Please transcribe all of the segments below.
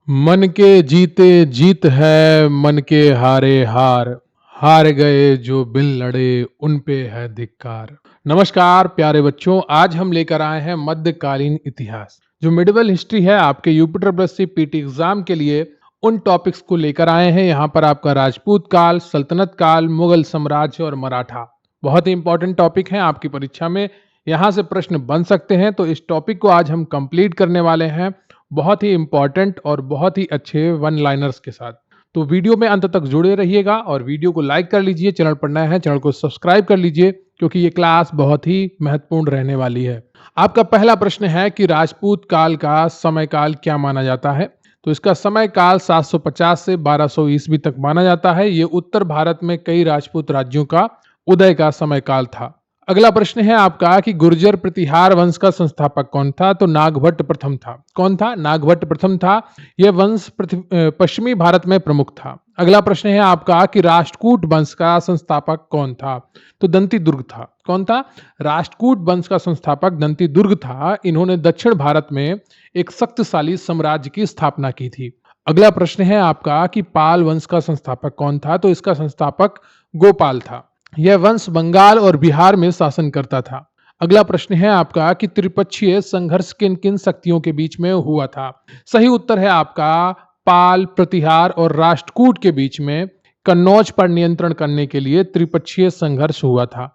मन के जीते जीत है, मन के हारे हार, हार गए जो बिन लड़े उन पे है धिक्कार। नमस्कार प्यारे बच्चों, आज हम लेकर आए हैं मध्यकालीन इतिहास। जो मिडिवल हिस्ट्री है आपके यूपी ट्रिपल पीटी एग्जाम के लिए उन टॉपिक्स को लेकर आए हैं। यहाँ पर आपका राजपूत काल, सल्तनत काल, मुगल साम्राज्य और मराठा बहुत ही इंपॉर्टेंट टॉपिक है आपकी परीक्षा में। यहाँ से प्रश्न बन सकते हैं, तो इस टॉपिक को आज हम कंप्लीट करने वाले हैं बहुत ही इंपॉर्टेंट और बहुत ही अच्छे वन लाइनर्स के साथ। तो वीडियो में अंत तक जुड़े रहिएगा और वीडियो को लाइक कर लीजिए। चैनल पर नया है, चैनल को सब्सक्राइब कर लीजिए क्योंकि ये क्लास बहुत ही महत्वपूर्ण रहने वाली है। आपका पहला प्रश्न है कि राजपूत काल का समय काल क्या माना जाता है। तो इसका समय काल 750 से 1200 ईस्वी तक माना जाता है। ये उत्तर भारत में कई राजपूत राज्यों का उदय का समय काल था। अगला प्रश्न है आपका कि गुर्जर प्रतिहार वंश का संस्थापक कौन था। तो नागभट्ट प्रथम था। कौन था? नागभट्ट प्रथम था। यह वंश पश्चिमी भारत में प्रमुख था। अगला प्रश्न है आपका कि राष्ट्रकूट वंश का संस्थापक कौन था। तो दंती दुर्ग था। कौन था? राष्ट्रकूट वंश का संस्थापक दंती दुर्ग था। इन्होंने दक्षिण भारत में एक शक्तिशाली साम्राज्य की स्थापना की थी। अगला प्रश्न है आपका कि पाल वंश का संस्थापक कौन था। तो इसका संस्थापक गोपाल था। यह वंश बंगाल और बिहार में शासन करता था। अगला प्रश्न है आपका कि त्रिपक्षीय संघर्ष किन किन शक्तियों के बीच में हुआ था। सही उत्तर है आपका पाल, प्रतिहार और राष्ट्रकूट के बीच में कन्नौज पर नियंत्रण करने के लिए त्रिपक्षीय संघर्ष हुआ था।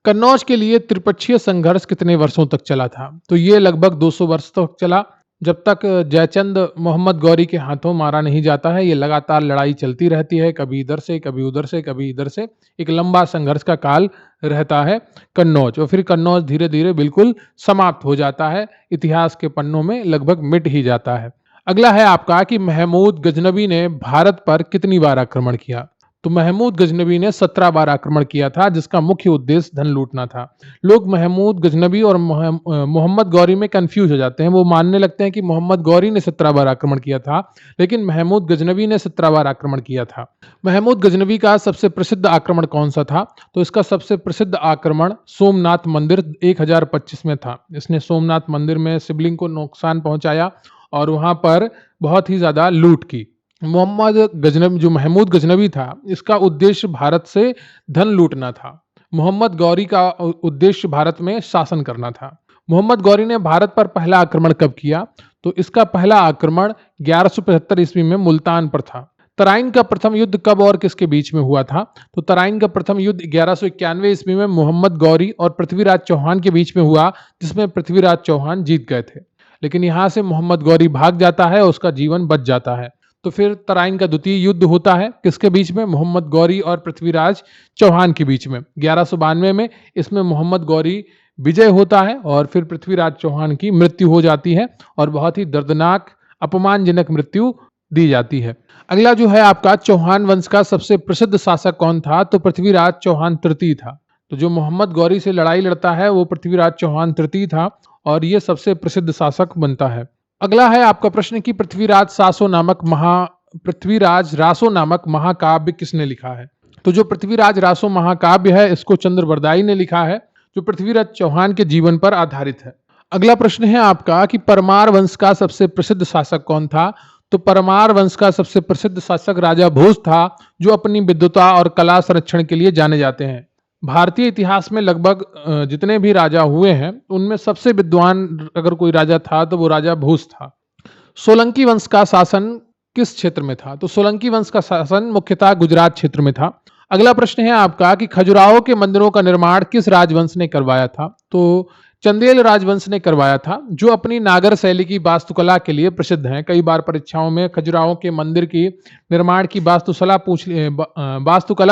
कन्नौज के लिए त्रिपक्षीय संघर्ष कितने वर्षों तक चला था। तो ये लगभग 200 वर्ष तक चला। जब तक जयचंद मोहम्मद गौरी के हाथों मारा नहीं जाता है, ये लगातार लड़ाई चलती रहती है, कभी इधर से कभी उधर से कभी इधर से। एक लंबा संघर्ष का काल रहता है कन्नौज, और फिर कन्नौज धीरे धीरे बिल्कुल समाप्त हो जाता है, इतिहास के पन्नों में लगभग मिट ही जाता है। अगला है आपका कि महमूद गजनबी ने भारत पर कितनी बार आक्रमण किया। तो महमूद गजनबी ने 17 बार आक्रमण किया था, जिसका मुख्य उद्देश्य धन लूटना था। लोग महमूद गजनबी और मोहम्मद गौरी में कंफ्यूज हो जाते हैं। वो मानने लगते हैं कि मोहम्मद गौरी ने 17 बार आक्रमण किया था, लेकिन महमूद गजनबी ने 17 बार आक्रमण किया था। महमूद गजनबी का सबसे प्रसिद्ध आक्रमण कौन सा था। तो इसका सबसे प्रसिद्ध आक्रमण सोमनाथ मंदिर 1025 में था। इसने सोमनाथ मंदिर में शिवलिंग को नुकसान पहुंचाया और वहां पर बहुत ही ज्यादा लूट की। जो महमूद गजनबी था, इसका उद्देश्य भारत से धन लूटना था। मोहम्मद गौरी का उद्देश्य भारत में शासन करना था। मोहम्मद गौरी ने भारत पर पहला आक्रमण कब किया। तो इसका पहला आक्रमण 1175 ईस्वी में मुल्तान पर था। तराइन का प्रथम युद्ध कब और किसके बीच में हुआ था। तो तराइन का प्रथम युद्ध 1191 ईस्वी में मोहम्मद गौरी और पृथ्वीराज चौहान के बीच में हुआ, जिसमें पृथ्वीराज चौहान जीत गए थे। लेकिन यहां से मोहम्मद गौरी भाग जाता है, उसका जीवन बच जाता है। तो फिर तराइन का द्वितीय युद्ध होता है किसके बीच में। मोहम्मद गौरी और पृथ्वीराज चौहान के बीच में 1192 में। इसमें मोहम्मद गौरी विजय होता है और फिर पृथ्वीराज चौहान की मृत्यु हो जाती है और बहुत ही दर्दनाक अपमानजनक मृत्यु दी जाती है। अगला जो है आपका चौहान वंश का सबसे प्रसिद्ध शासक कौन था। तो पृथ्वीराज चौहान तृतीय था। तो जो मोहम्मद गौरी से लड़ाई लड़ता है वो पृथ्वीराज चौहान तृतीय था और ये सबसे प्रसिद्ध शासक बनता है। अगला है आपका प्रश्न कि पृथ्वीराज रासो नामक महाकाव्य किसने लिखा है। तो जो पृथ्वीराज रासो महाकाव्य है, इसको चंद्रबरदाई ने लिखा है, जो पृथ्वीराज चौहान के जीवन पर आधारित है। अगला प्रश्न है आपका कि परमार वंश का सबसे प्रसिद्ध शासक कौन था। तो परमार वंश का सबसे प्रसिद्ध शासक राजा भोज था, जो अपनी विद्वता और कला संरक्षण के लिए जाने जाते हैं। भारतीय इतिहास में लगभग जितने भी राजा हुए हैं, उनमें सबसे विद्वान अगर कोई राजा था तो वो राजा भोज था। सोलंकी वंश का शासन किस क्षेत्र में था। तो सोलंकी वंश का शासन मुख्यतः गुजरात क्षेत्र में था। अगला प्रश्न है आपका कि खजुराहो के मंदिरों का निर्माण किस राजवंश ने करवाया था। तो चंदेल राजवंश ने करवाया था, जो अपनी नागर शैली की वास्तुकला के लिए प्रसिद्ध हैं। कई बार परीक्षाओं में खजुराहो के मंदिर की निर्माण की वास्तुकला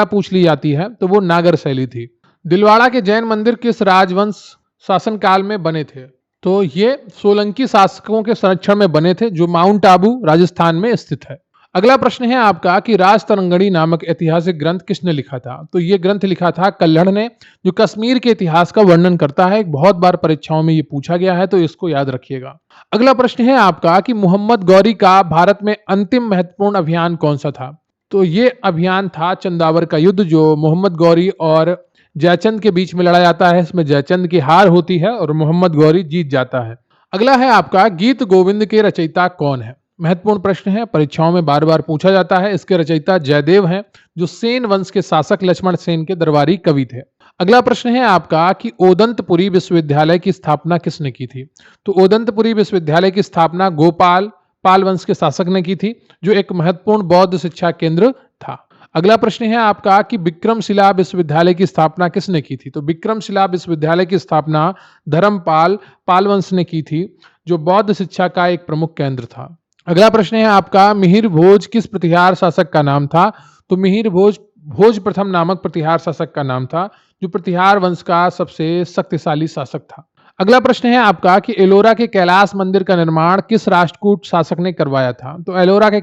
पूछ ली जाती है, तो वो नागर शैली थी। दिलवाड़ा के जैन मंदिर किस राजवंश शासनकाल में बने थे। तो ये सोलंकी शासकों के संरक्षण में बने थे, जो माउंट आबू राजस्थान में स्थित है। अगला प्रश्न है आपका कि राजतरंगिणी नामक ऐतिहासिक ग्रंथ किसने लिखा था। तो ये ग्रंथ लिखा था कल्हड़ ने, जो कश्मीर के इतिहास का वर्णन करता है। बहुत बार परीक्षाओं में ये पूछा गया है, तो इसको याद रखिएगा। अगला प्रश्न है आपका कि मोहम्मद गौरी का भारत में अंतिम महत्वपूर्ण अभियान कौन सा था। तो ये अभियान था चंदावर का युद्ध, जो मोहम्मद गौरी और जयचंद के बीच में लड़ा जाता है। इसमें जयचंद की हार होती है और मोहम्मद गौरी जीत जाता है। अगला है आपका गीत गोविंद के रचयिता कौन है। महत्वपूर्ण प्रश्न है, परीक्षाओं में बार बार पूछा जाता है। इसके रचयिता जयदेव हैं, जो सेन वंश के शासक लक्ष्मण सेन के दरबारी कवि थे। अगला प्रश्न है आपका कि ओदंतपुरी विश्वविद्यालय की स्थापना किसने की थी? तो ओदंतपुरी विश्वविद्यालय की स्थापना गोपाल पाल वंश के शासक ने की थी, जो एक महत्वपूर्ण बौद्ध शिक्षा केंद्र था। अगला प्रश्न है आपका कि विक्रमशिला विश्वविद्यालय की स्थापना किसने की थी? तो विक्रमशिला विश्वविद्यालय की स्थापना धर्मपाल पाल वंश ने की थी, जो बौद्ध शिक्षा का एक प्रमुख केंद्र था। अगला प्रश्न है आपका मिहिर भोज किस प्रतिहार शासक का नाम था? तो मिहिर भोज भोज प्रथम नामक प्रतिहार शासक का नाम था, जो प्रतिहार वंश का सबसे शक्तिशाली शासक था। अगला प्रश्न है आपका कि एलोरा के कैलाश मंदिर का निर्माण किस राष्ट्रकूट शासक ने करवाया था? तो एलोरा के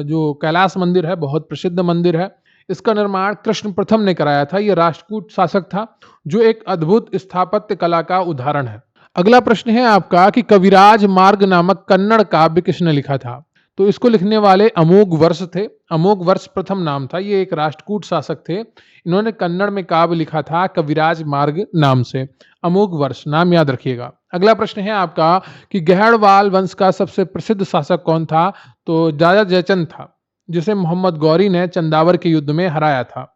जो कैलाश मंदिर है बहुत प्रसिद्ध मंदिर है, इसका निर्माण कृष्ण प्रथम ने कराया था। यह राष्ट्रकूट शासक था, जो एक अद्भुत स्थापत्य कला का उदाहरण है। अगला प्रश्न है आपका कि कविराज मार्ग नामक कन्नड़ काव्य किसने लिखा था? तो इसको लिखने वाले अमोघ वर्ष थे। अमोघ वर्ष प्रथम नाम था, ये एक राष्ट्रकूट शासक थे। इन्होंने कन्नड़ में काव्य लिखा था कविराज मार्ग नाम से। अमोघ वर्ष नाम याद रखिएगा। अगला प्रश्न है आपका कि गहड़वाल वंश का सबसे प्रसिद्ध शासक कौन था? तो राजा जयचंद था, जिसे मोहम्मद गौरी ने चंदावर के युद्ध में हराया था।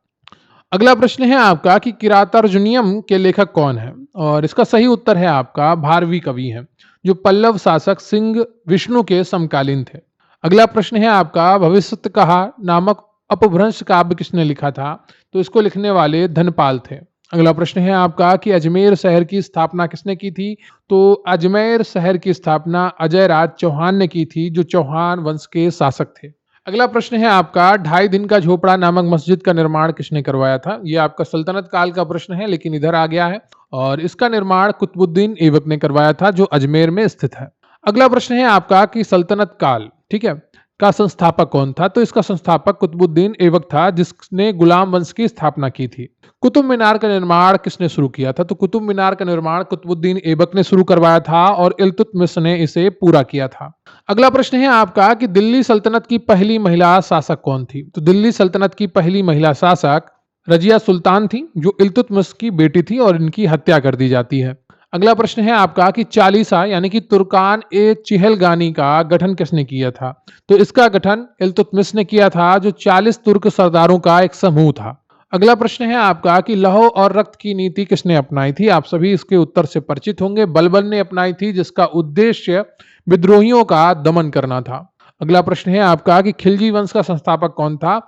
अगला प्रश्न है आपका कि किरातार्जुनीयम के लेखक कौन है? और इसका सही उत्तर है आपका भारवी कवि हैं, जो पल्लव शासक सिंह विष्णु के समकालीन थे। अगला प्रश्न है आपका भविष्य कहा नामक अपभ्रंश काव्य किसने लिखा था? तो इसको लिखने वाले धनपाल थे। अगला प्रश्न है आपका कि अजमेर शहर की स्थापना किसने की थी? तो अजमेर शहर की स्थापना अजय राज चौहान ने की थी, जो चौहान वंश के शासक थे। अगला प्रश्न है आपका 2.5 दिन का झोपड़ा नामक मस्जिद का निर्माण किसने करवाया था? यह आपका सल्तनत काल का प्रश्न है, लेकिन इधर आ गया है। और इसका निर्माण कुतुबुद्दीन ऐबक ने करवाया था, जो अजमेर में स्थित है। अगला प्रश्न है आपका कि सल्तनत काल, ठीक है, का संस्थापक कौन था? तो इसका संस्थापक कुतुबुद्दीन ऐबक था, जिसने गुलाम वंश की स्थापना की थी। कुतुब मीनार का निर्माण किसने शुरू किया था? तो कुतुब मीनार का निर्माण कुतुबुद्दीन ऐबक ने शुरू करवाया था और इल्तुतमिश ने इसे पूरा किया था। अगला प्रश्न है आपका कि दिल्ली सल्तनत की पहली महिला शासक कौन थी? तो दिल्ली सल्तनत की पहली महिला शासक रजिया सुल्तान थी, जो इल्तुतमिश की बेटी थी और इनकी हत्या कर दी जाती है। अगला प्रश्न है आपका कि चालीसा यानी कि तुर्कान ए चिहलगानी का गठन किसने किया था? तो इसका गठन इल्तुतमिश ने किया था, जो 40 तुर्क सरदारों का एक समूह था। अगला प्रश्न है आपका कि लौह और रक्त की नीति किसने अपनाई थी? आप सभी इसके उत्तर से परिचित होंगे। बलबन ने अपनाई थी, जिसका उद्देश्य विद्रोहियों का दमन करना था। अगला प्रश्न है आपका कि खिलजी वंश का संस्थापक कौन था?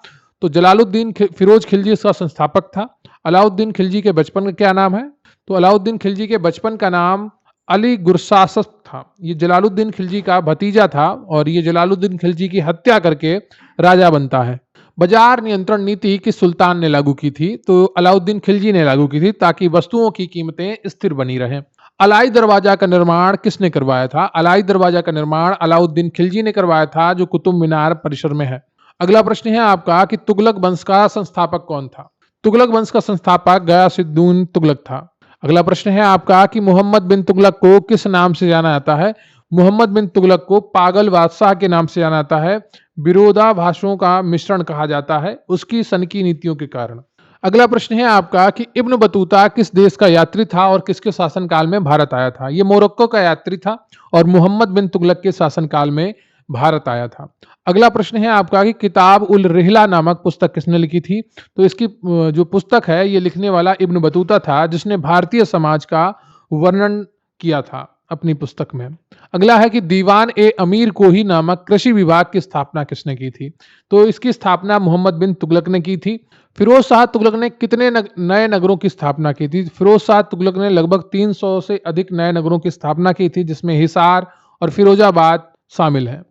तो जलालुद्दीन फिरोज खिलजी इसका संस्थापक था। अलाउद्दीन खिलजी के बचपन का क्या नाम है? तो अलाउद्दीन खिलजी के बचपन का नाम अली गुरसासत था। ये जलालुद्दीन खिलजी का भतीजा था और ये जलालुद्दीन खिलजी की हत्या करके राजा बनता है। बाजार नियंत्रण नीति किस सुल्तान ने लागू की थी? तो अलाउद्दीन खिलजी ने लागू की थी, ताकि वस्तुओं की कीमतें स्थिर बनी रहें। अलाई दरवाजा का निर्माण किसने करवाया था? अलाई दरवाजा का निर्माण अलाउद्दीन खिलजी ने करवाया था, जो कुतुब मीनार परिसर में है। अगला प्रश्न है आपका कि तुगलक वंश का संस्थापक कौन था? तुगलक वंश का संस्थापक गयासुद्दीन तुगलक था। अगला प्रश्न है आपका कि मोहम्मद बिन तुगलक को किस नाम से जाना जाता है? मोहम्मद बिन तुगलक को पागल बादशाह के नाम से जाना जाता है। विरोधाभासों का मिश्रण कहा जाता है, उसकी सनकी नीतियों के कारण। अगला प्रश्न है आपका कि इब्न बतूता किस देश का यात्री था और किसके शासनकाल में भारत आया था? ये मोरक्को का यात्री था और मोहम्मद बिन तुगलक के शासनकाल में भारत आया था। अगला प्रश्न है आपका कि किताब उल रिहला नामक पुस्तक किसने लिखी थी? तो इसकी जो पुस्तक है ये लिखने वाला इब्न बतूता था, जिसने भारतीय समाज का वर्णन किया था अपनी पुस्तक में। अगला है कि दीवान ए अमीर कोही नामक कृषि विभाग की स्थापना किसने की थी? तो इसकी स्थापना मोहम्मद बिन तुगलक ने की थी। फिरोज शाह तुगलक ने कितने नए नगरों की स्थापना की थी? फिरोज शाह तुगलक ने लगभग 300 से अधिक नए नगरों की स्थापना की थी, जिसमें हिसार और फिरोजाबाद शामिल है।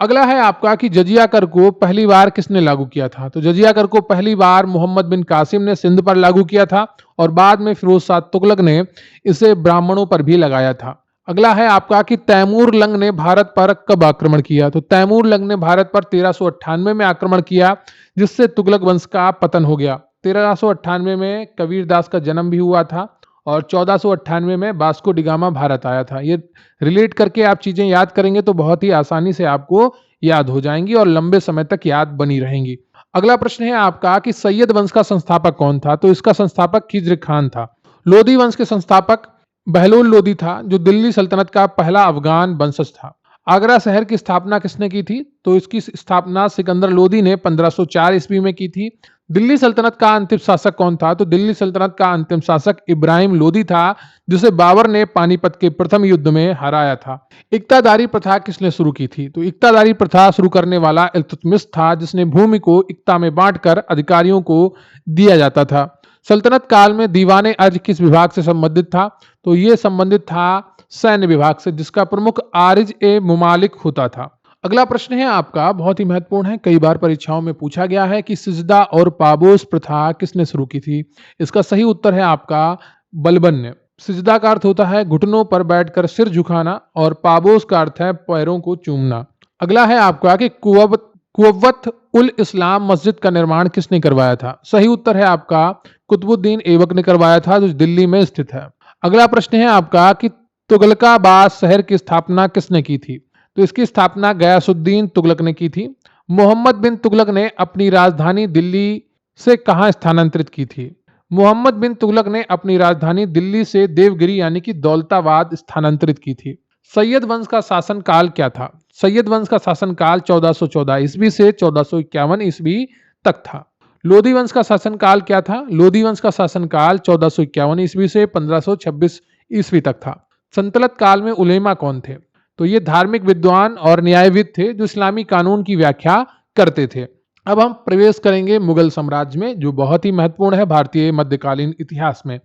अगला है आपका कि जजिया कर को पहली बार किसने लागू किया था? तो जजिया कर को पहली बार मोहम्मद बिन कासिम ने सिंध पर लागू किया था और बाद में फिरोज शाह तुगलक ने इसे ब्राह्मणों पर भी लगाया था। अगला है आपका कि तैमूर लंग ने भारत पर कब आक्रमण किया? तो तैमूर लंग ने भारत पर 1398 में आक्रमण किया, जिससे तुगलक वंश का पतन हो गया। 1398 में कबीरदास का जन्म भी हुआ था और 1498 में वास्को डिगामा भारत आया था। ये रिलेट करके आप चीजें याद करेंगे तो बहुत ही आसानी से आपको याद हो जाएंगी और लंबे समय तक याद बनी रहेंगी। अगला प्रश्न है आपका कि सैयद वंश का संस्थापक कौन था? तो इसका संस्थापक खिज्र खान था। लोधी वंश के संस्थापक बहलोल लोधी था, जो दिल्ली सल्तनत का पहला अफगान वंशज था। आगरा शहर की स्थापना किसने की थी? तो इसकी स्थापना सिकंदर लोदी ने 1504 ईस्वी में की थी। दिल्ली सल्तनत का अंतिम शासक कौन था? तो दिल्ली सल्तनत का अंतिम शासक इब्राहिम लोदी था, जिसे बाबर ने पानीपत के प्रथम युद्ध में हराया था। इक्तादारी प्रथा किसने शुरू की थी? तो इक्तादारी प्रथा शुरू करने वाला इल्तुतमिश था, जिसने भूमि को इक्ता में बांटकर अधिकारियों को दिया जाता था। सल्तनत काल में दीवाने अर्ज किस विभाग से संबंधित था? तो ये संबंधित था सैन्य विभाग से, जिसका प्रमुख आरिज ए मुमालिक होता था। अगला प्रश्न है आपका, बहुत ही महत्वपूर्ण है, कई बार परीक्षाओं में पूछा गया है कि सिजदा और पाबोस प्रथा किसने शुरू की थी? इसका सही उत्तर है आपका बलबन ने। सिजदा का अर्थ होता है घुटनों पर बैठकर सिर झुकाना और पाबोस का अर्थ है पैरों को चूमना। अगला है आपका कि कुव्वत उल इस्लाम मस्जिद का निर्माण किसने करवाया था? सही उत्तर है आपका कुतुबुद्दीन ऐबक ने करवाया था, जो दिल्ली में स्थित है। अगला प्रश्न है आपका कि तुगलकाबाद शहर की स्थापना किसने की थी? तो इसकी स्थापना गयासुद्दीन तुगलक ने की थी। मोहम्मद बिन तुगलक ने अपनी राजधानी दिल्ली से कहां स्थानांतरित की थी? मोहम्मद बिन तुगलक ने अपनी राजधानी दिल्ली से देवगिरी यानी कि दौलताबाद स्थानांतरित की थी। सैयद वंश का शासन काल क्या था? सैयद वंश का शासन काल 1414 ईस्वी से 1451 ईस्वी तक था। लोधी वंश का शासन काल क्या था? लोधी वंश का शासन काल 1451 ईस्वी से 1526 ईस्वी तक था। सल्तनत काल में उलेमा कौन थे? तो ये धार्मिक विद्वान और न्यायविद थे, जो इस्लामी कानून की व्याख्या करते थे। अब हम प्रवेश करेंगे मुगल साम्राज्य में, जो बहुत ही महत्वपूर्ण है भारतीय मध्यकालीन इतिहास में।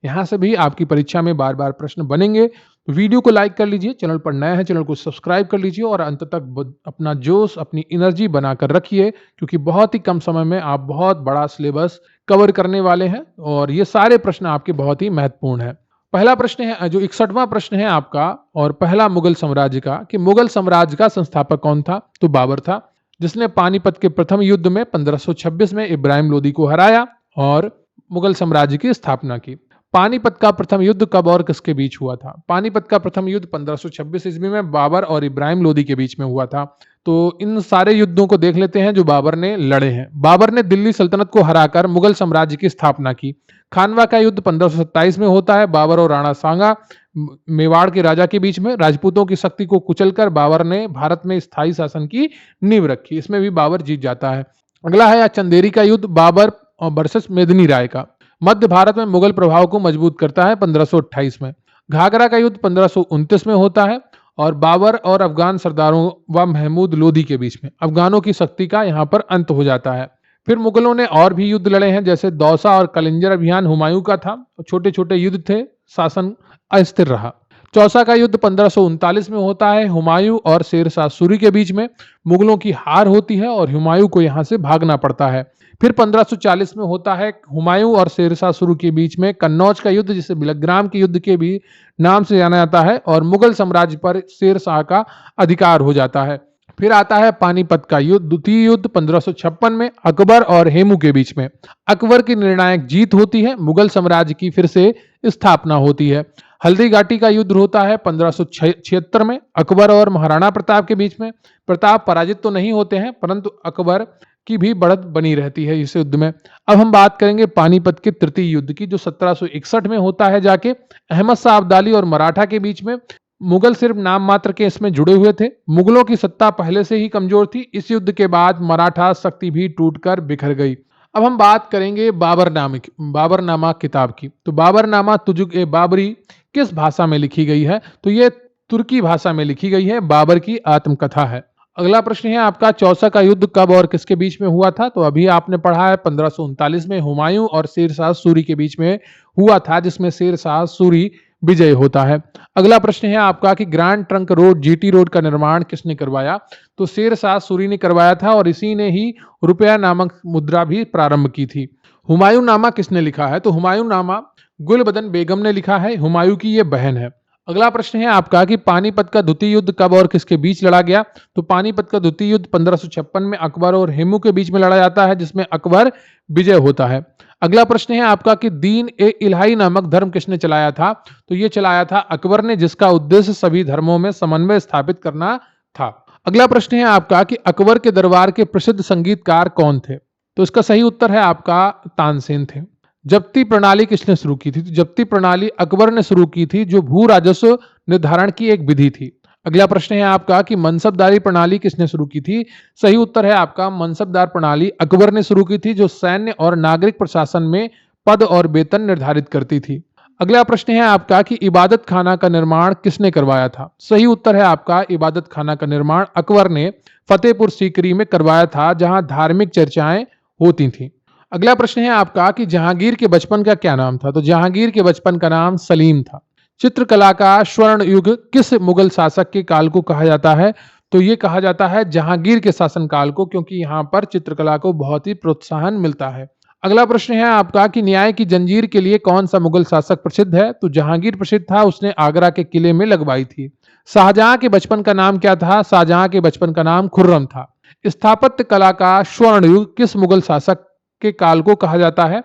यहां से भी आपकी परीक्षा में बार बार प्रश्न बनेंगे। वीडियो को लाइक कर लीजिए, चैनल पर नया है चैनल को सब्सक्राइब कर लीजिए और अंत तक अपना जोश, अपनी एनर्जी बनाकर रखिए, क्योंकि बहुत ही कम समय में आप बहुत बड़ा सिलेबस कवर करने वाले हैं और ये सारे प्रश्न आपके बहुत ही महत्वपूर्ण है। पहला प्रश्न है, जो 61वां प्रश्न है आपका और पहला मुगल साम्राज्य का, कि मुगल साम्राज्य का संस्थापक कौन था? तो बाबर था, जिसने पानीपत के प्रथम युद्ध में 1526 में इब्राहिम लोदी को हराया और मुगल साम्राज्य की स्थापना की। पानीपत का प्रथम युद्ध कब और किसके बीच हुआ था? पानीपत का प्रथम युद्ध 1526 ईस्वी में बाबर और इब्राहिम लोदी के बीच में हुआ था। तो इन सारे युद्धों को देख लेते हैं जो बाबर ने लड़े हैं। बाबर ने दिल्ली सल्तनत को हराकर मुगल साम्राज्य की स्थापना की। खानवा का युद्ध 1527 में होता है बाबर और राणा सांगा मेवाड़ के राजा के बीच में। राजपूतों की शक्ति को कुचलकर बाबर ने भारत में स्थायी शासन की नींव रखी। इसमें भी बाबर जीत जाता है। अगला है चंदेरी का युद्ध बाबर वर्सेस मेदिनी राय का। मध्य भारत में मुगल प्रभाव को मजबूत करता है 1528 में। घाघरा का युद्ध 1529 में होता है और बाबर और अफगान सरदारों व महमूद लोदी के बीच में। अफगानों की शक्ति का यहाँ पर अंत हो जाता है। फिर मुगलों ने और भी युद्ध लड़े हैं, जैसे दौसा और कलिंजर अभियान हुमायूं का था। छोटे छोटे युद्ध थे, शासन अस्थिर रहा। चौसा का युद्ध 1539 में होता है हुमायूं और शेरशाह सूरी के बीच में। मुगलों की हार होती है और हुमायूं को यहां से भागना पड़ता है। फिर 1540 में होता है हुमायूं और शेरशाह सूरी के बीच में कन्नौज का युद्ध, जिसे बिलग्राम के युद्ध के भी नाम से जाना जाता है, और मुगल साम्राज्य पर शेरशाह का अधिकार हो जाता है। फिर आता है पानीपत का युद्ध, द्वितीय युद्ध 1556 में अकबर और हेमू के बीच में। अकबर की निर्णायक जीत होती है, मुगल साम्राज्य की फिर से स्थापना होती है। हल्दी घाटी का युद्ध होता है 1576 में अकबर और महाराणा प्रताप के बीच में। प्रताप पराजित तो नहीं होते हैं, परंतु अकबर की भी बढ़त बनी रहती है इस युद्ध में। अब हम बात करेंगे पानीपत के तृतीय युद्ध की, जो 1761 में होता है जाके अहमद शाह अब्दाली और मराठा के बीच में। मुगल सिर्फ नाम मात्र के इसमें जुड़े हुए थे। मुगलों की सत्ता पहले से ही कमजोर थी। इस युद्ध के बाद मराठा शक्ति भी टूटकर बिखर गई। अब हम बात करेंगे बाबरनामा किताब की। तो बाबरनामा तुजुक ए बाबरी किस भाषा में लिखी गई है? तो ये तुर्की भाषा में लिखी गई है, बाबर की आत्मकथा है। अगला प्रश्न है आपका, चौसा का युद्ध कब और किसके बीच में हुआ था? तो अभी आपने पढ़ा है 1539 में हुमायूं और शेरशाह सूरी के बीच में हुआ था, जिसमें शेरशाह सूरी विजय होता है। अगला प्रश्न है आपका कि grand trunk road GT road का निर्माण किसने करवाया? तो शेरशाह सूरी ने करवाया था और इसी ने ही रुपया नामक मुद्रा भी प्रारंभ की थी। हुमायूं नामा किसने लिखा है? तो हुमायूं नामा गुलबदन बेगम ने लिखा है। हुमायूं की ये बहन है। अगला प्रश्न है आपका कि पानीपत का द्वितीय युद्ध कब और किसके बीच लड़ा गया? तो पानीपत का द्वितीय युद्ध 1556 में अकबर और हेमू के बीच में लड़ा जाता है, जिसमें अकबर विजय होता है। अगला प्रश्न है आपका कि दीन ए इलाही नामक धर्म किसने चलाया था? तो ये चलाया था अकबर ने, जिसका उद्देश्य सभी धर्मों में समन्वय स्थापित करना था। अगला प्रश्न है आपका कि अकबर के दरबार के प्रसिद्ध संगीतकार कौन थे? तो इसका सही उत्तर है आपका तानसेन थे। जब्ती प्रणाली किसने शुरू की थी? तो जब्ती प्रणाली अकबर ने शुरू की थी, जो भू राजस्व निर्धारण की एक विधि थी। अगला प्रश्न है आपका कि मनसबदारी प्रणाली किसने शुरू की थी? सही उत्तर है आपका मनसबदार प्रणाली अकबर ने शुरू की थी, जो सैन्य और नागरिक प्रशासन में पद और वेतन निर्धारित करती थी। अगला प्रश्न है आपका कि इबादत खाना का निर्माण किसने करवाया था? सही उत्तर है आपका इबादत खाना का निर्माण अकबर ने फतेहपुर सीकरी में करवाया था, जहां धार्मिक चर्चाएं होती थीं। अगला प्रश्न है आपका कि जहांगीर के बचपन का क्या नाम था? तो जहांगीर के बचपन का नाम सलीम था। चित्रकला का स्वर्ण युग किस मुगल शासक के काल को कहा जाता है? तो ये कहा जाता है जहांगीर के शासनकाल को, क्योंकि यहाँ पर चित्रकला को बहुत ही प्रोत्साहन मिलता है। अगला प्रश्न है आपका कि न्याय की जंजीर के लिए कौन सा मुगल शासक प्रसिद्ध है? तो जहांगीर प्रसिद्ध था, उसने आगरा के किले में लगवाई थी। शाहजहां के बचपन का नाम क्या था? शाहजहां के बचपन का नाम खुर्रम था। स्थापत्य कला का स्वर्ण युग किस मुगल शासक के काल को कहा जाता है?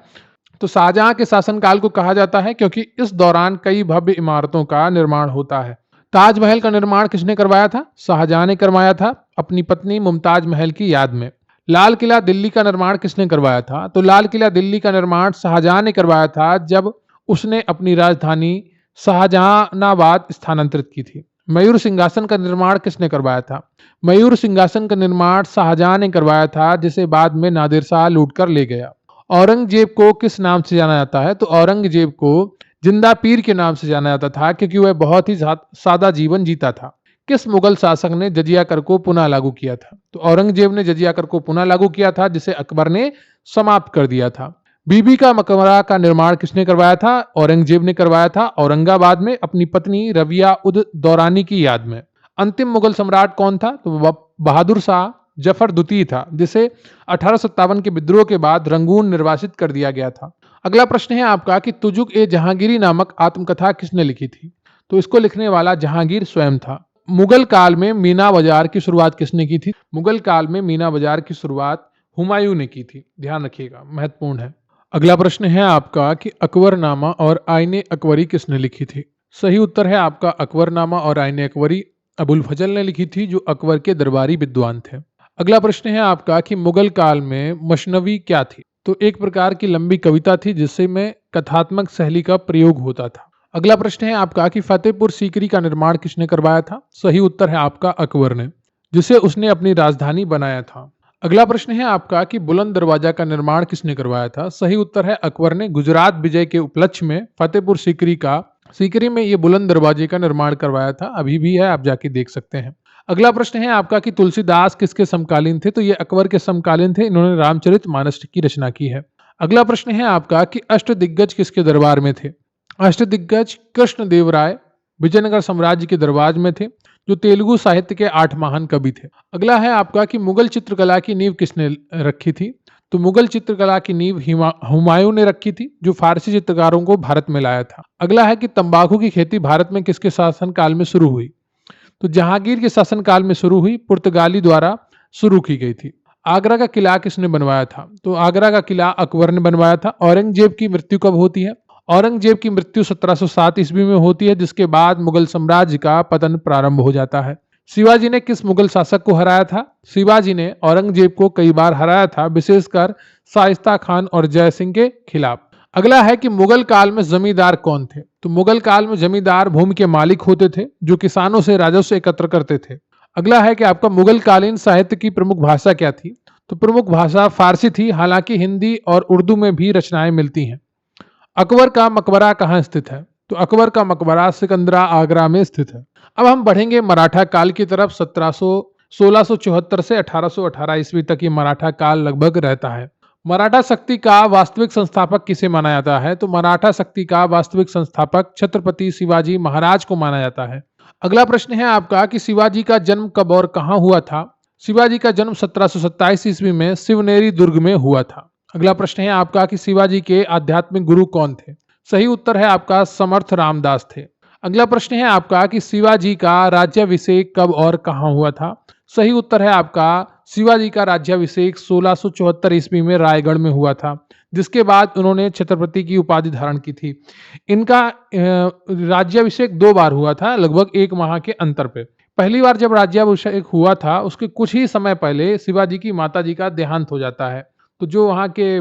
तो शाहजहां के शासनकाल को कहा जाता है, क्योंकि इस दौरान कई भव्य इमारतों का निर्माण होता है। ताजमहल का निर्माण किसने करवाया था? शाहजहां ने करवाया था, अपनी पत्नी मुमताज महल की याद में। लाल किला दिल्ली का निर्माण किसने करवाया था? तो लाल किला दिल्ली का निर्माण शाहजहां ने करवाया था, जब उसने अपनी राजधानी शाहजहानाबाद स्थानांतरित की थी। मयूर सिंहासन का निर्माण किसने करवाया था? मयूर सिंहासन का निर्माण शाहजहां ने करवाया था, जिसे बाद में नादिर शाह लूट कर ले गया। औरंगजेब को किस नाम से जाना जाता है? तो औरंगजेब को जिंदा पीर के नाम से जाना जाता था, क्योंकि वह बहुत ही सादा जीवन जीता था। किस मुगल शासक ने जजिया कर को पुनः लागू किया था? तो औरंगजेब ने जजिया कर को पुनः लागू किया था, जिसे अकबर ने समाप्त कर दिया था। बीबी का मकबरा का निर्माण किसने करवाया था? औरंगजेब ने करवाया था, औरंगाबाद में अपनी पत्नी रबिया उद दौरानी की याद में। अंतिम मुगल सम्राट कौन था? तो बहादुर शाह जफर द्वितीय था, जिसे 1857 के विद्रोह के बाद रंगून निर्वासित कर दिया गया था। अगला प्रश्न है आपका कि तुजुक ए जहांगीरी नामक आत्मकथा किसने लिखी थी? तो इसको लिखने वाला जहांगीर स्वयं था। मुगल काल में मीना बाजार की शुरुआत किसने की थी? मुगल काल में मीना बाजार की शुरुआत हुमायूं ने की थी। ध्यान रखिएगा, महत्वपूर्ण है। अगला प्रश्न है आपका कि अकबरनामा और आईने अकबरी किसने लिखी थी? सही उत्तर है आपका अकबरनामा और आईने अकबरी अबुल फजल ने लिखी थी, जो अकबर के दरबारी विद्वान थे। अगला प्रश्न है आपका कि मुगल काल में मशनवी क्या थी? तो एक प्रकार की लंबी कविता थी, जिसमें कथात्मक शैली का प्रयोग होता था। अगला प्रश्न है आपका कि फतेहपुर सीकरी का निर्माण किसने करवाया था? सही उत्तर है आपका अकबर ने, जिसे उसने अपनी राजधानी बनाया था। अगला प्रश्न है आपका कि बुलंद दरवाजा का निर्माण किसने करवाया था? सही उत्तर है अकबर ने। गुजरात विजय के उपलक्ष्य में फतेहपुर सीकरी में ये बुलंद दरवाजे का निर्माण करवाया था। अभी भी है, आप जाके देख सकते हैं। अगला प्रश्न है आपका कि तुलसीदास किसके समकालीन थे? तो ये अकबर के समकालीन थे, इन्होंने रामचरितमानस की रचना की है। अगला प्रश्न है आपका कि अष्टदिग्गज किसके दरबार में थे? अष्टदिग्गज कृष्णदेव राय विजयनगर साम्राज्य के दरबार में थे, जो तेलुगु साहित्य के 8 महान कवि थे। अगला है आपका कि मुगल चित्रकला की नींव किसने रखी थी? तो मुगल चित्रकला की नींव हुमायूं ने रखी थी, जो फारसी चित्रकारों को भारत में लाया था। अगला है कि तंबाकू की खेती भारत में किसके शासनकाल में शुरू हुई? तो जहांगीर के शासनकाल में शुरू हुई, पुर्तगाली द्वारा शुरू की गई थी। आगरा का किला किसने बनवाया था? तो आगरा का किला अकबर ने बनवाया था। औरंगजेब की मृत्यु कब होती है? औरंगजेब की मृत्यु 1707 ईस्वी में होती है, जिसके बाद मुगल साम्राज्य का पतन प्रारंभ हो जाता है। शिवाजी ने किस मुगल शासक को हराया था? शिवाजी ने औरंगजेब को कई बार हराया था, विशेषकर शाइस्ता खान और जय सिंह के खिलाफ। अगला है कि मुगल काल में जमींदार कौन थे? तो मुगल काल में जमींदार भूमि के मालिक होते थे, जो किसानों से राजस्व एकत्र करते थे। अगला है कि आपका मुगल कालीन साहित्य की प्रमुख भाषा क्या थी? तो प्रमुख भाषा फारसी थी, हालांकि हिंदी और उर्दू में भी रचनाएं मिलती हैं। अकबर का मकबरा कहाँ स्थित है? तो अकबर का मकबरा सिकंदरा आगरा में स्थित है। अब हम बढ़ेंगे मराठा काल की तरफ। 1674 से 1818 ईस्वी तक ये मराठा काल लगभग रहता है। मराठा शक्ति का वास्तविक संस्थापक किसे माना जाता है? तो मराठा शक्ति का वास्तविक संस्थापक छत्रपति शिवाजी महाराज को माना जाता है। अगला प्रश्न है आपका कि शिवाजी का जन्म कब और कहां हुआ था? शिवाजी का जन्म 1727 ईस्वी में शिवनेरी दुर्ग में हुआ था। अगला प्रश्न है आपका कि शिवाजी के आध्यात्मिक गुरु कौन थे? सही उत्तर है आपका समर्थ रामदास थे। अगला प्रश्न है आपका कि शिवाजी का राज्याभिषेक कब और कहां हुआ था? सही उत्तर है आपका शिवाजी का राज्याभिषेक 1674 ईस्वी में रायगढ़ में हुआ था, जिसके बाद उन्होंने छत्रपति की उपाधि धारण की थी। इनका राज्याभिषेक 2 बार हुआ था, लगभग 1 माह के अंतर पे। पहली बार जब राज्याभिषेक हुआ था, उसके कुछ ही समय पहले शिवाजी की माताजी का देहांत हो जाता है। तो जो वहाँ के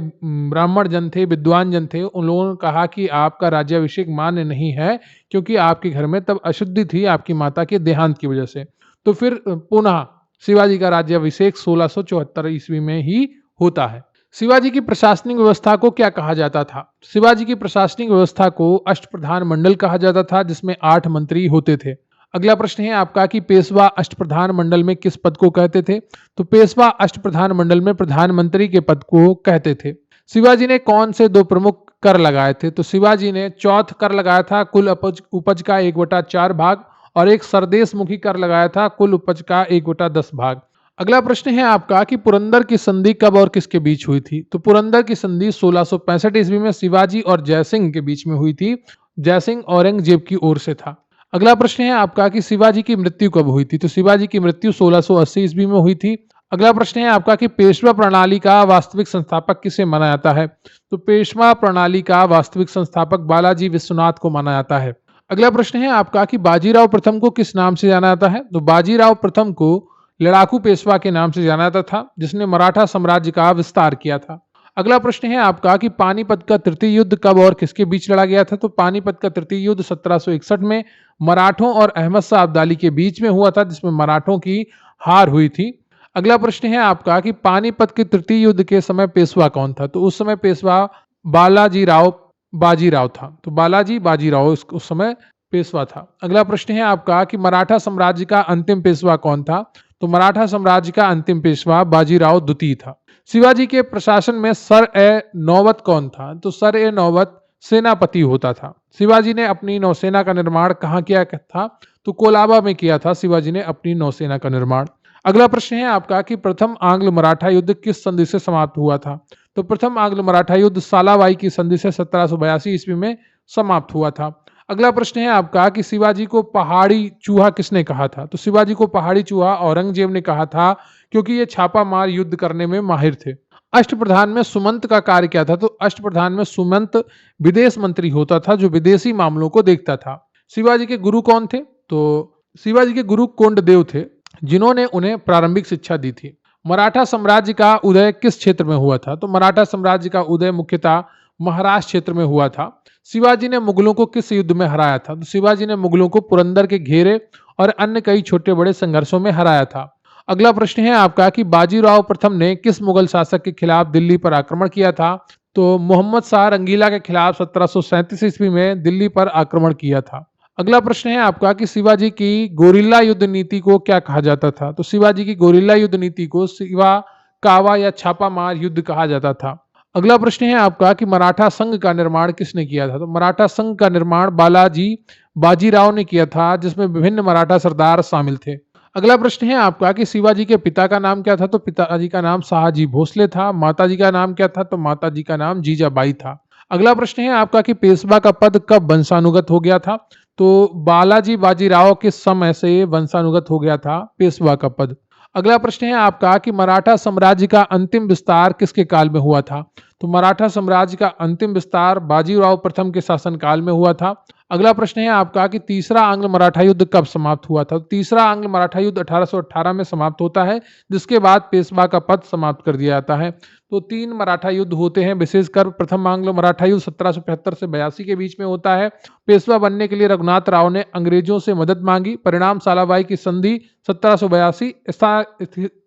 ब्राह्मण जन थे, विद्वान जन थे, उन लोगों ने कहा कि आपका राज्याभिषेक मान्य नहीं है, क्योंकि आपके घर में तब अशुद्धि थी आपकी माता के देहांत की वजह से। तो फिर पुनः शिवाजी का राज्याभिषेक 1674 ईस्वी में ही होता है। शिवाजी की प्रशासनिक व्यवस्था को क्या कहा जाता था? शिवाजी की प्रशासनिक व्यवस्था को अष्टप्रधान मंडल कहा जाता था, जिसमें 8 मंत्री होते थे। अगला प्रश्न है आपका कि पेशवा अष्टप्रधान मंडल में किस पद को कहते थे? तो पेशवा अष्टप्रधान मंडल में प्रधानमंत्री के पद को कहते थे। शिवाजी ने कौन से 2 प्रमुख कर लगाए थे? तो शिवाजी ने चौथ कर लगाया था, कुल उपज का 1/4 भाग, और एक सरदेश मुखी कर लगाया था, कुल उपज का 1/10 भाग। अगला प्रश्न है आपका कि पुरंदर की संधि कब और किसके बीच हुई थी? तो पुरंदर की संधि 1665 ईस्वी में शिवाजी और जयसिंह के बीच में हुई थी। जयसिंह औरंगजेब की ओर से था। अगला प्रश्न है आपका कि शिवाजी की मृत्यु कब हुई थी? तो शिवाजी की मृत्यु 1680 ईस्वी में हुई थी। अगला प्रश्न है आपका कि पेशवा प्रणाली का वास्तविक संस्थापक किसे माना जाता है? तो पेशवा प्रणाली का वास्तविक संस्थापक बालाजी विश्वनाथ को माना जाता है। अगला प्रश्न है आपका कि बाजीराव प्रथम को किस नाम से जाना जाता है? तो बाजीराव प्रथम को लड़ाकू पेशवा के नाम से जाना जाता था, जिसने मराठा साम्राज्य का विस्तार किया था। अगला प्रश्न है आपका कि पानीपत का तृतीय युद्ध कब और किसके बीच लड़ा गया था? तो पानीपत का तृतीय युद्ध 1761 में मराठों और अहमद शाह अब्दाली के बीच में हुआ था, जिसमें मराठों की हार हुई थी। अगला प्रश्न है आपका कि पानीपत के तृतीय युद्ध के समय पेशवा कौन था? तो उस समय पेशवा बालाजीराव बाजीराव था। तो बालाजी बाजीराव उस समय पेशवा था। अगला प्रश्न है आपका कि मराठा साम्राज्य का अंतिम पेशवा कौन था? तो मराठा साम्राज्य का अंतिम पेशवा बाजीराव द्वितीय था। शिवाजी के प्रशासन में सर ए नौबत कौन था? तो सर ए नौबत सेनापति होता था। शिवाजी ने अपनी नौसेना का निर्माण कहाँ किया था? तो कोलाबा में किया था शिवाजी ने अपनी नौसेना का निर्माण। अगला प्रश्न है आपका कि प्रथम आंग्ल मराठा युद्ध किस संधि से समाप्त हुआ था? तो प्रथम आंग्ल मराठा युद्ध सालाबाई की संधि से 1782 ईस्वी में समाप्त हुआ था। अगला प्रश्न है आपका कि शिवाजी को पहाड़ी चूहा किसने कहा था? तो शिवाजी को पहाड़ी चूहा औरंगजेब ने कहा था, क्योंकि ये छापा मार युद्ध करने में माहिर थे। अष्टप्रधान में सुमंत का कार्य क्या था? तो अष्टप्रधान में सुमंत विदेश मंत्री होता था, जो विदेशी मामलों को देखता था। शिवाजी के गुरु कौन थे? तो शिवाजी के गुरु कोंडदेव थे, जिन्होंने उन्हें प्रारंभिक शिक्षा दी थी। मराठा साम्राज्य का उदय किस क्षेत्र में हुआ था? तो मराठा साम्राज्य का उदय मुख्यतः महाराष्ट्र क्षेत्र में हुआ था। शिवाजी ने मुगलों को किस युद्ध में हराया था? तो शिवाजी ने मुगलों को पुरंदर के घेरे और अन्य कई छोटे बड़े संघर्षों में हराया था। अगला प्रश्न है आपका कि बाजीराव प्रथम ने किस मुगल शासक के खिलाफ दिल्ली पर आक्रमण किया था? तो मोहम्मद शाह रंगीला के खिलाफ 1737 ईस्वी में दिल्ली पर आक्रमण किया था। अगला प्रश्न है आपका कि शिवाजी की गोरिल्ला युद्ध नीति को क्या कहा जाता था? तो शिवाजी की गोरिल्ला युद्ध नीति को शिवा कावा या छापा मार युद्ध कहा जाता था। अगला प्रश्न है आपका कि मराठा संघ का निर्माण किसने किया था? तो मराठा संघ का निर्माण बालाजी बाजीराव ने किया था, जिसमें विभिन्न मराठा सरदार शामिल थे। अगला प्रश्न है आपका कि शिवाजी के पिता का नाम क्या था? तो पिताजी का नाम शाहजी भोसले था। माताजी का नाम क्या था? तो माताजी का नाम जीजाबाई था। अगला प्रश्न है आपका कि पेशवा का पद कब वंशानुगत हो गया था? तो बालाजी बाजीराव के समय से वंशानुगत हो गया था पेशवा का पद। अगला प्रश्न है आपका कि मराठा साम्राज्य का अंतिम विस्तार किसके काल में हुआ था? तो मराठा साम्राज्य का अंतिम विस्तार बाजीराव प्रथम के शासनकाल में हुआ था। अगला प्रश्न है आपका कि तीसरा आंग्ल मराठा युद्ध कब समाप्त हुआ था? तो तीसरा आंग्ल मराठा युद्ध 1818 में समाप्त होता है, जिसके बाद पेशवा का पद समाप्त कर दिया जाता है। तो 3 मराठा युद्ध होते हैं, विशेषकर प्रथम आंग्ल मराठा युद्ध 1775 से 82 के बीच में होता है। पेशवा बनने के लिए रघुनाथ राव ने अंग्रेजों से मदद मांगी, परिणाम सालाबाई की संधि 1782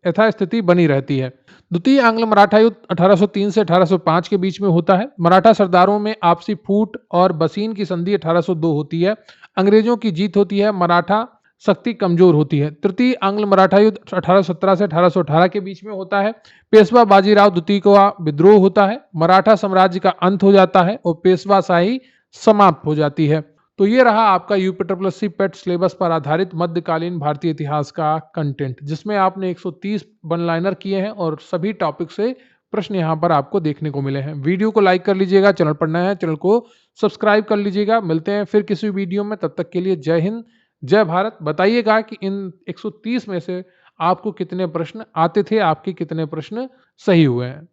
यथास्थिति बनी रहती है। द्वितीय आंग्ल मराठा युद्ध 1803 से 1805 के बीच में होता है। मराठा सरदारों में आपसी फूट और बसीन की संधि 1802 होती है। अंग्रेजों की जीत होती है, मराठा शक्ति कमजोर होती है। तृतीय आंग्ल मराठा युद्ध 1817 से 1818 के बीच में होता है। पेशवा बाजीराव द्वितीय का विद्रोह होता है, मराठा साम्राज्य का अंत हो जाता है और पेशवाशाही समाप्त हो जाती है। तो ये रहा आपका यूपी पेट सिलेबस पर आधारित मध्यकालीन भारतीय इतिहास का कंटेंट, जिसमें आपने 130 वन लाइनर किए हैं और सभी टॉपिक से प्रश्न यहाँ पर आपको देखने को मिले हैं। वीडियो को लाइक कर लीजिएगा, चैनल पर नया है चैनल को सब्सक्राइब कर लीजिएगा। मिलते हैं फिर किसी वीडियो में, तब तक के लिए जय हिंद जय भारत। बताइएगा कि इन 130 में से आपको कितने प्रश्न आते थे, आपके कितने प्रश्न सही हुए हैं।